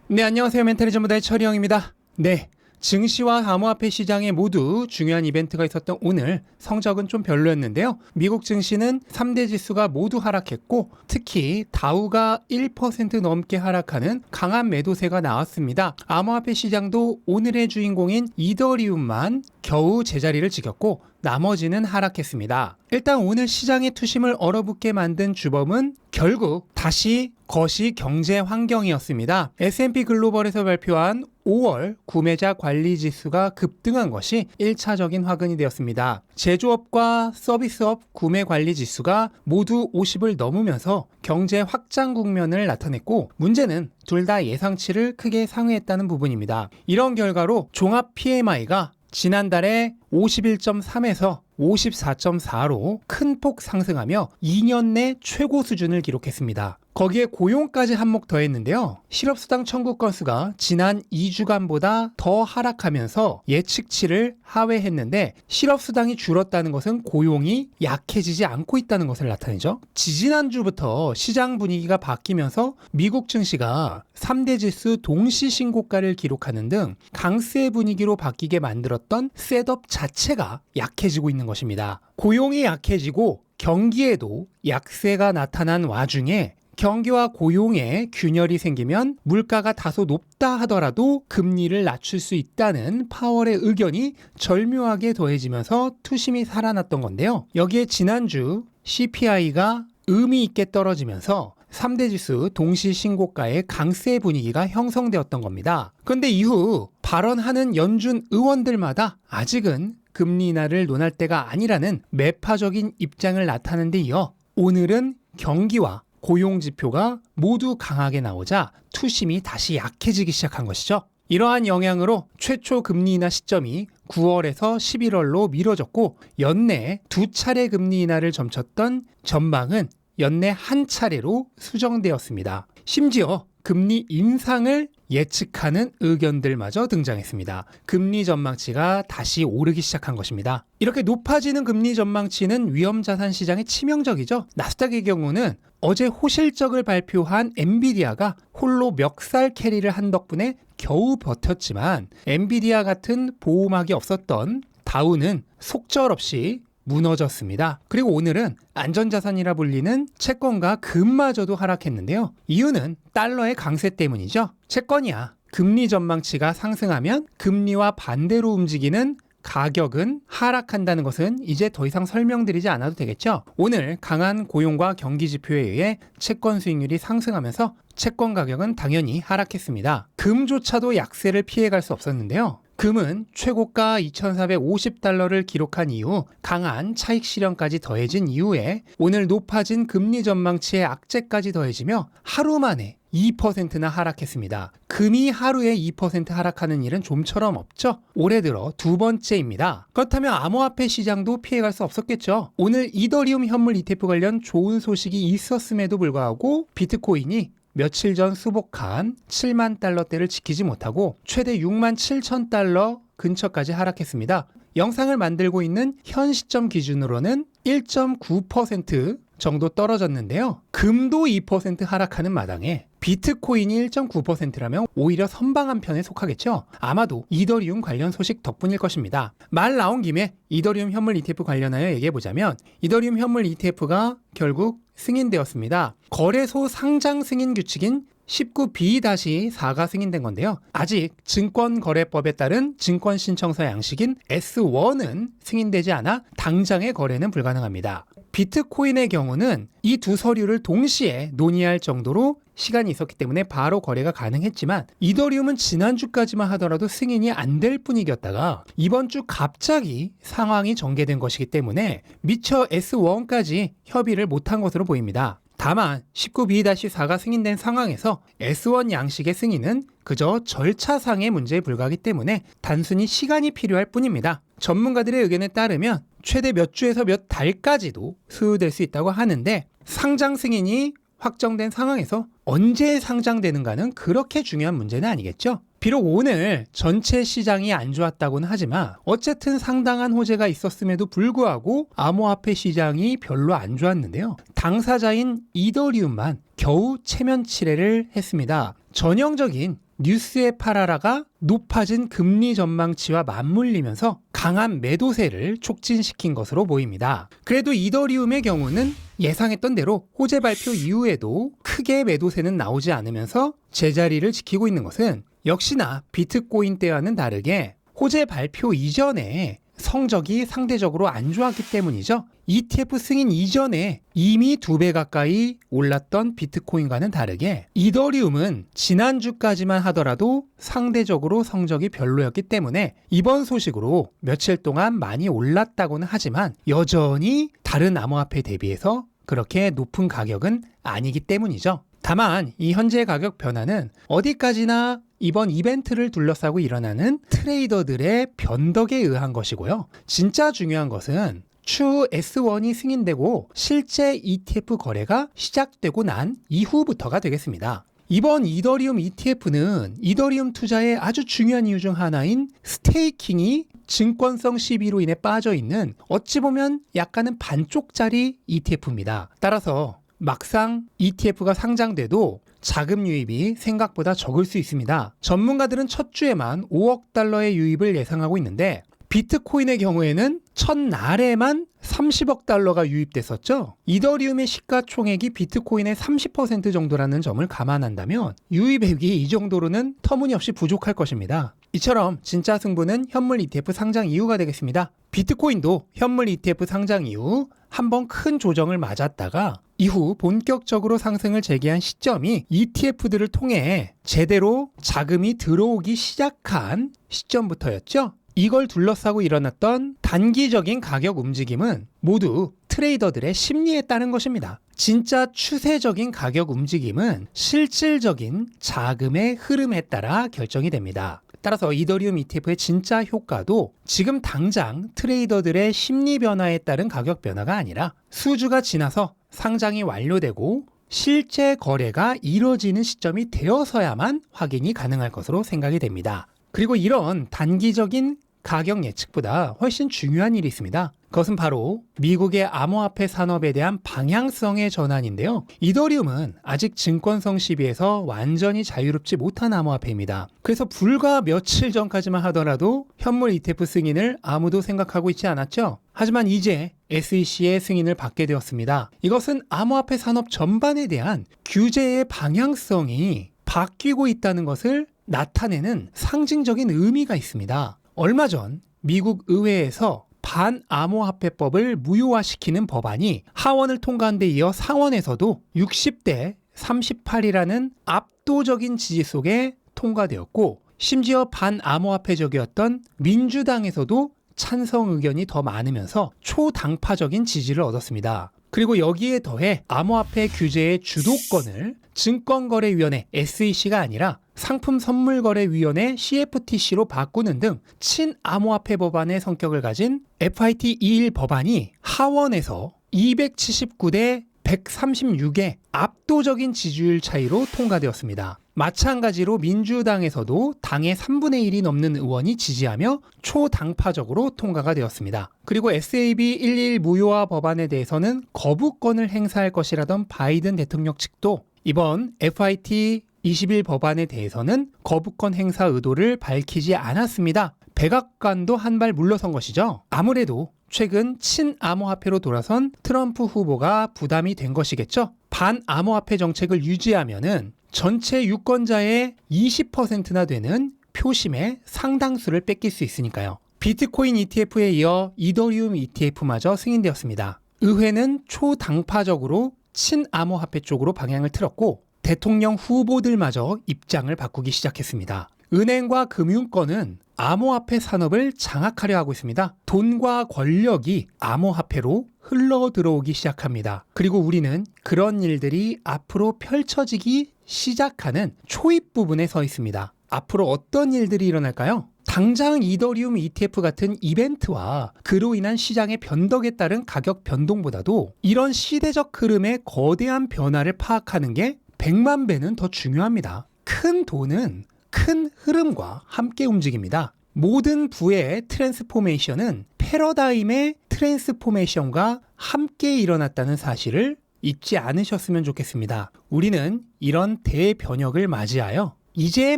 네, 안녕하세요. 멘탈의 전부다의 철이형입니다. 네, 증시와 암호화폐 시장에 모두 중요한 이벤트가 있었던 오늘 성적은 좀 별로였는데요. 미국 증시는 3대 지수가 모두 하락했고 특히 다우가 1% 넘게 하락하는 강한 매도세가 나왔습니다. 암호화폐 시장도 오늘의 주인공인 이더리움만 겨우 제자리를 지켰고 나머지는 하락했습니다. 일단 오늘 시장의 투심을 얼어붙게 만든 주범은 결국 다시 거시 경제 환경이었습니다. S&P 글로벌에서 발표한 5월 구매자 관리 지수가 급등한 것이 1차적인 화근이 되었습니다. 제조업과 서비스업 구매 관리 지수가 모두 50을 넘으면서 경제 확장 국면을 나타냈고 문제는 둘 다 예상치를 크게 상회했다는 부분입니다. 이런 결과로 종합 PMI가 지난달에 51.3에서 54.4로 큰 폭 상승하며 2년 내 최고 수준을 기록했습니다. 거기에 고용까지 한몫 더했는데요. 실업수당 청구 건수가 지난 2주간보다 더 하락하면서 예측치를 하회했는데 실업수당이 줄었다는 것은 고용이 약해지지 않고 있다는 것을 나타내죠. 지지난주부터 시장 분위기가 바뀌면서 미국 증시가 3대 지수 동시 신고가를 기록하는 등 강세 분위기로 바뀌게 만들었던 셋업 자체가 약해지고 있는 것입니다. 고용이 약해지고 경기에도 약세가 나타난 와중에 경기와 고용에 균열이 생기면 물가가 다소 높다 하더라도 금리를 낮출 수 있다는 파월의 의견이 절묘하게 더해지면서 투심이 살아났던 건데요. 여기에 지난주 CPI가 의미 있게 떨어지면서 3대 지수 동시 신고가의 강세 분위기가 형성되었던 겁니다. 그런데 이후 발언하는 연준 의원들마다 아직은 금리 인하를 논할 때가 아니라는 매파적인 입장을 나타낸 데 이어 오늘은 경기와 고용 지표가 모두 강하게 나오자 투심이 다시 약해지기 시작한 것이죠. 이러한 영향으로 최초 금리 인하 시점이 9월에서 11월로 미뤄졌고 연내 2차례 금리 인하를 점쳤던 전망은 연내 한 차례로 수정되었습니다. 심지어 금리 인상을 예측하는 의견들마저 등장했습니다. 금리 전망치가 다시 오르기 시작한 것입니다. 이렇게 높아지는 금리 전망치는 위험자산 시장에 치명적이죠. 나스닥의 경우는 어제 호실적을 발표한 엔비디아가 홀로 멱살 캐리를 한 덕분에 겨우 버텼지만 엔비디아 같은 보호막이 없었던 다우는 속절없이 무너졌습니다. 그리고 오늘은 안전자산이라 불리는 채권과 금마저도 하락했는데요. 이유는 달러의 강세 때문이죠. 채권이야 금리 전망치가 상승하면 금리와 반대로 움직이는 가격은 하락한다는 것은 이제 더 이상 설명드리지 않아도 되겠죠. 오늘 강한 고용과 경기 지표에 의해 채권 수익률이 상승하면서 채권 가격은 당연히 하락했습니다. 금조차도 약세를 피해갈 수 없었는데요. 금은 최고가 2,450달러를 기록한 이후 강한 차익 실현까지 더해진 이후에 오늘 높아진 금리 전망치의 악재까지 더해지며 하루 만에 2%나 하락했습니다. 금이 하루에 2% 하락하는 일은 좀처럼 없죠? 올해 들어 두 번째입니다. 그렇다면 암호화폐 시장도 피해갈 수 없었겠죠? 오늘 이더리움 현물 ETF 관련 좋은 소식이 있었음에도 불구하고 비트코인이 며칠 전 수복한 7만 달러대를 지키지 못하고 최대 6만 7천 달러 근처까지 하락했습니다. 영상을 만들고 있는 현 시점 기준으로는 1.9% 정도 떨어졌는데요. 금도 2% 하락하는 마당에 비트코인이 1.9%라면 오히려 선방한 편에 속하겠죠. 아마도 이더리움 관련 소식 덕분일 것입니다. 말 나온 김에 이더리움 현물 ETF 관련하여 얘기해보자면 이더리움 현물 ETF가 결국 승인되었습니다. 거래소 상장 승인 규칙인 19B-4가 승인된 건데요. 아직 증권거래법에 따른 증권신청서 양식인 S1은 승인되지 않아 당장의 거래는 불가능합니다. 비트코인의 경우는 이 두 서류를 동시에 논의할 정도로 시간이 있었기 때문에 바로 거래가 가능했지만 이더리움은 지난주까지만 하더라도 승인이 안 될 분위기였다가 이번 주 갑자기 상황이 전개된 것이기 때문에 미처 S1까지 협의를 못한 것으로 보입니다. 다만 19B-4가 승인된 상황에서 S1 양식의 승인은 그저 절차상의 문제에 불과하기 때문에 단순히 시간이 필요할 뿐입니다. 전문가들의 의견에 따르면 최대 몇 주에서 몇 달까지도 소요될 수 있다고 하는데 상장 승인이 확정된 상황에서 언제 상장되는가는 그렇게 중요한 문제는 아니겠죠. 비록 오늘 전체 시장이 안 좋았다고는 하지만 어쨌든 상당한 호재가 있었음에도 불구하고 암호화폐 시장이 별로 안 좋았는데요. 당사자인 이더리움만 겨우 체면치레를 했습니다. 전형적인 뉴스에 팔아라가 높아진 금리 전망치와 맞물리면서 강한 매도세를 촉진시킨 것으로 보입니다. 그래도 이더리움의 경우는 예상했던 대로 호재 발표 이후에도 크게 매도세는 나오지 않으면서 제자리를 지키고 있는 것은 역시나 비트코인 때와는 다르게 호재 발표 이전에 성적이 상대적으로 안 좋았기 때문이죠. ETF 승인 이전에 이미 2배 가까이 올랐던 비트코인과는 다르게 이더리움은 지난주까지만 하더라도 상대적으로 성적이 별로였기 때문에 이번 소식으로 며칠 동안 많이 올랐다고는 하지만 여전히 다른 암호화폐 대비해서 그렇게 높은 가격은 아니기 때문이죠. 다만 이 현재 가격 변화는 어디까지나 이번 이벤트를 둘러싸고 일어나는 트레이더들의 변덕에 의한 것이고요. 진짜 중요한 것은 추후 S1이 승인되고 실제 ETF 거래가 시작되고 난 이후부터가 되겠습니다. 이번 이더리움 ETF는 이더리움 투자의 아주 중요한 이유 중 하나인 스테이킹이 증권성 시비로 인해 빠져있는 어찌 보면 약간은 반쪽짜리 ETF입니다. 따라서 막상 ETF가 상장돼도 자금 유입이 생각보다 적을 수 있습니다. 전문가들은 첫 주에만 5억 달러의 유입을 예상하고 있는데 비트코인의 경우에는 첫날에만 30억 달러가 유입됐었죠. 이더리움의 시가총액이 비트코인의 30% 정도라는 점을 감안한다면 유입액이 이 정도로는 터무니없이 부족할 것입니다. 이처럼 진짜 승부는 현물 ETF 상장 이후가 되겠습니다. 비트코인도 현물 ETF 상장 이후 한번 큰 조정을 맞았다가 이후 본격적으로 상승을 재개한 시점이 ETF들을 통해 제대로 자금이 들어오기 시작한 시점부터였죠. 이걸 둘러싸고 일어났던 단기적인 가격 움직임은 모두 트레이더들의 심리에 따른 것입니다. 진짜 추세적인 가격 움직임은 실질적인 자금의 흐름에 따라 결정이 됩니다. 따라서 이더리움 ETF의 진짜 효과도 지금 당장 트레이더들의 심리 변화에 따른 가격 변화가 아니라 수주가 지나서 상장이 완료되고 실제 거래가 이뤄지는 시점이 되어서야만 확인이 가능할 것으로 생각이 됩니다. 그리고 이런 단기적인 가격 예측보다 훨씬 중요한 일이 있습니다. 그것은 바로 미국의 암호화폐 산업에 대한 방향성의 전환인데요. 이더리움은 아직 증권성 시비에서 완전히 자유롭지 못한 암호화폐입니다. 그래서 불과 며칠 전까지만 하더라도 현물 ETF 승인을 아무도 생각하고 있지 않았죠. 하지만 이제 SEC의 승인을 받게 되었습니다. 이것은 암호화폐 산업 전반에 대한 규제의 방향성이 바뀌고 있다는 것을 나타내는 상징적인 의미가 있습니다. 얼마 전 미국 의회에서 반암호화폐법을 무효화시키는 법안이 하원을 통과한 데 이어 상원에서도 60대 38이라는 압도적인 지지 속에 통과되었고 심지어 반암호화폐적이었던 민주당에서도 찬성 의견이 더 많으면서 초당파적인 지지를 얻었습니다. 그리고 여기에 더해 암호화폐 규제의 주도권을 증권거래위원회 SEC가 아니라 상품선물거래위원회 CFTC로 바꾸는 등 친암호화폐 법안의 성격을 가진 FIT21 법안이 하원에서 279대 136의 압도적인 지지율 차이로 통과되었습니다. 마찬가지로 민주당에서도 당의 3분의 1이 넘는 의원이 지지하며 초당파적으로 통과가 되었습니다. 그리고 SAB 11 무효화 법안에 대해서는 거부권을 행사할 것이라던 바이든 대통령 측도 이번 FIT 21 법안에 대해서는 거부권 행사 의도를 밝히지 않았습니다. 백악관도 한 발 물러선 것이죠. 아무래도 최근 친암호화폐로 돌아선 트럼프 후보가 부담이 된 것이겠죠. 반암호화폐 정책을 유지하면은 전체 유권자의 20%나 되는 표심의 상당수를 뺏길 수 있으니까요. 비트코인 ETF에 이어 이더리움 ETF마저 승인되었습니다. 의회는 초당파적으로 친암호화폐 쪽으로 방향을 틀었고 대통령 후보들마저 입장을 바꾸기 시작했습니다. 은행과 금융권은 암호화폐 산업을 장악하려 하고 있습니다. 돈과 권력이 암호화폐로 흘러 들어오기 시작합니다. 그리고 우리는 그런 일들이 앞으로 펼쳐지기 시작하는 초입 부분에 서 있습니다. 앞으로 어떤 일들이 일어날까요? 당장 이더리움 ETF 같은 이벤트와 그로 인한 시장의 변덕에 따른 가격 변동보다도 이런 시대적 흐름의 거대한 변화를 파악하는 게 100만 배는 더 중요합니다. 큰 돈은 큰 흐름과 함께 움직입니다. 모든 부의 트랜스포메이션은 패러다임의 트랜스포메이션과 함께 일어났다는 사실을 잊지 않으셨으면 좋겠습니다. 우리는 이런 대변혁을 맞이하여 이제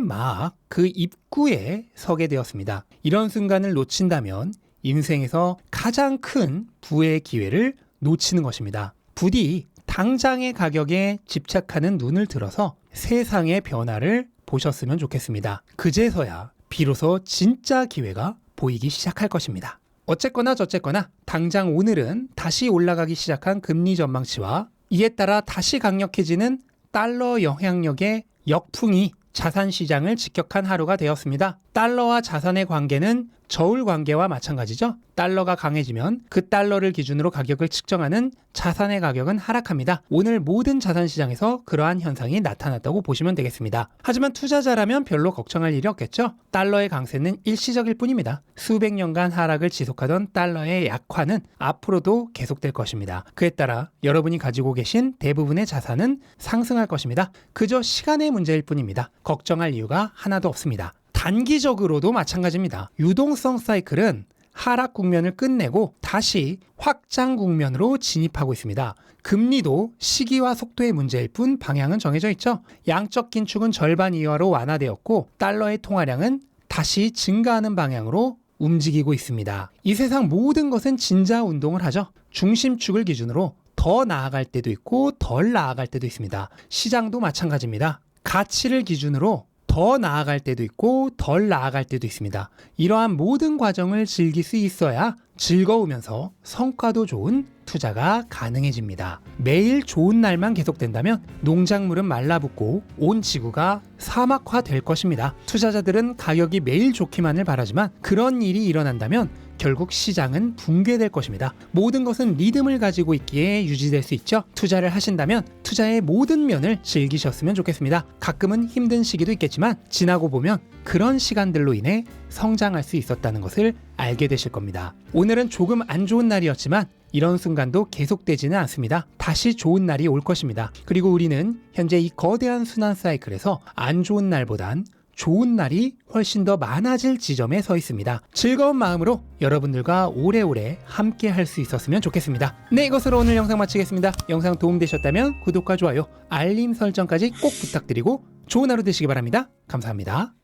막 그 입구에 서게 되었습니다. 이런 순간을 놓친다면 인생에서 가장 큰 부의 기회를 놓치는 것입니다. 부디 당장의 가격에 집착하는 눈을 들어서 세상의 변화를 보셨으면 좋겠습니다. 그제서야 비로소 진짜 기회가 보이기 시작할 것입니다. 어쨌거나 저쨌거나 당장 오늘은 다시 올라가기 시작한 금리 전망치와 이에 따라 다시 강력해지는 달러 영향력의 역풍이 자산 시장을 직격한 하루가 되었습니다. 달러와 자산의 관계는 저울 관계와 마찬가지죠. 달러가 강해지면 그 달러를 기준으로 가격을 측정하는 자산의 가격은 하락합니다. 오늘 모든 자산 시장에서 그러한 현상이 나타났다고 보시면 되겠습니다. 하지만 투자자라면 별로 걱정할 일이 없겠죠. 달러의 강세는 일시적일 뿐입니다. 수백 년간 하락을 지속하던 달러의 약화는 앞으로도 계속될 것입니다. 그에 따라 여러분이 가지고 계신 대부분의 자산은 상승할 것입니다. 그저 시간의 문제일 뿐입니다. 걱정할 이유가 하나도 없습니다. 단기적으로도 마찬가지입니다. 유동성 사이클은 하락 국면을 끝내고 다시 확장 국면으로 진입하고 있습니다. 금리도 시기와 속도의 문제일 뿐 방향은 정해져 있죠. 양적 긴축은 절반 이하로 완화되었고 달러의 통화량은 다시 증가하는 방향으로 움직이고 있습니다. 이 세상 모든 것은 진자 운동을 하죠. 중심축을 기준으로 더 나아갈 때도 있고 덜 나아갈 때도 있습니다. 시장도 마찬가지입니다. 가치를 기준으로 더 나아갈 때도 있고 덜 나아갈 때도 있습니다. 이러한 모든 과정을 즐길 수 있어야 즐거우면서 성과도 좋은 투자가 가능해집니다. 매일 좋은 날만 계속된다면 농작물은 말라붙고 온 지구가 사막화 될 것입니다. 투자자들은 가격이 매일 좋기만을 바라지만 그런 일이 일어난다면 결국 시장은 붕괴될 것입니다. 모든 것은 리듬을 가지고 있기에 유지될 수 있죠. 투자를 하신다면 투자의 모든 면을 즐기셨으면 좋겠습니다. 가끔은 힘든 시기도 있겠지만 지나고 보면 그런 시간들로 인해 성장할 수 있었다는 것을 알게 되실 겁니다. 오늘은 조금 안 좋은 날이었지만 이런 순간도 계속되지는 않습니다. 다시 좋은 날이 올 것입니다. 그리고 우리는 현재 이 거대한 순환 사이클에서 안 좋은 날보단 좋은 날이 훨씬 더 많아질 지점에 서 있습니다. 즐거운 마음으로 여러분들과 오래오래 함께 할 수 있었으면 좋겠습니다. 네, 이것으로 오늘 영상 마치겠습니다. 영상 도움되셨다면 구독과 좋아요, 알림 설정까지 꼭 부탁드리고 좋은 하루 되시기 바랍니다. 감사합니다.